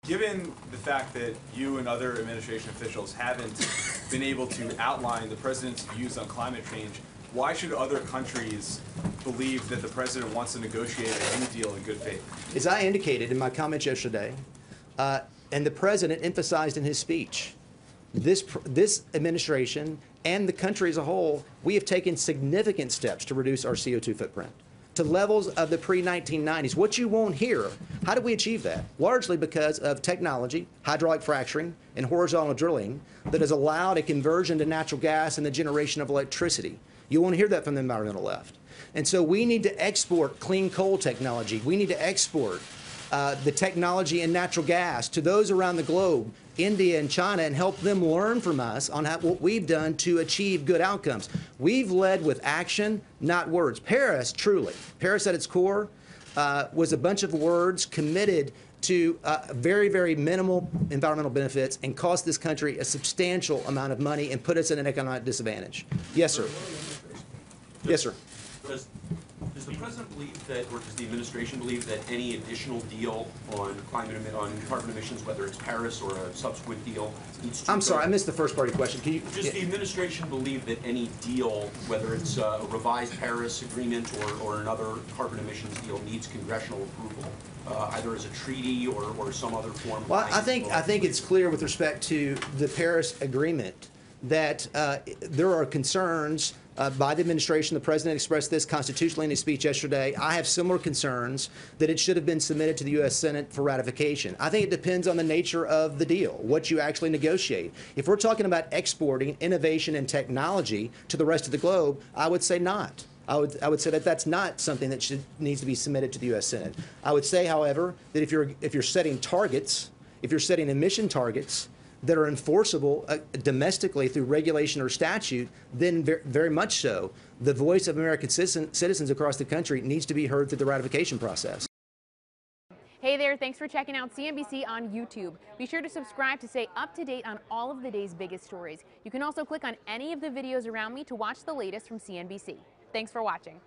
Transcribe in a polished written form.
Given the fact that you and other administration officials haven't been able to outline the president's views on climate change, why should other countries believe that the president wants to negotiate a new deal in good faith? As I indicated in my comments yesterday, and the president emphasized in his speech, this administration and the country as a whole, we have taken significant steps to reduce our CO2 footprint to levels of the pre-1990s. What you won't hear, how do we achieve that? Largely because of technology, hydraulic fracturing, and horizontal drilling that has allowed a conversion to natural gas and the generation of electricity. You won't hear that from the environmental left. And so we need to export clean coal technology. We need to export the technology in natural gas to those around the globe, India and China, and help them learn from us on what we've done to achieve good outcomes. We've led with action, not words. Paris, truly, Paris at its core was a bunch of words committed to very, very minimal environmental benefits and cost this country a substantial amount of money and put us in an economic disadvantage. Yes, sir. Yes, sir. Does the president believe that, or does the administration believe that any additional deal on carbon emissions, whether it's Paris or a subsequent deal, needs to I'm sorry, I missed the first part of your question. Can you? Does the administration believe that any deal, whether it's a revised Paris agreement or another carbon emissions deal, needs congressional approval, either as a treaty or some other form? Well, I think it's clear with respect to the Paris agreement that there are concerns by the administration. The president expressed this constitutionally in his speech yesterday. I have similar concerns that it should have been submitted to the U.S. Senate for ratification. I think it depends on the nature of the deal, what you actually negotiate. If we're talking about exporting innovation and technology to the rest of the globe, I would say not. I would say that that's not something that needs to be submitted to the U.S. Senate. I would say, however, that if you're setting targets, if you're setting emission targets that are enforceable domestically through regulation or statute, then very much so, the voice of American citizens across the country needs to be heard through the ratification process. Hey there, thanks for checking out CNBC on YouTube. Be sure to subscribe to stay up to date on all of the day's biggest stories. You can also click on any of the videos around me to watch the latest from CNBC. Thanks for watching.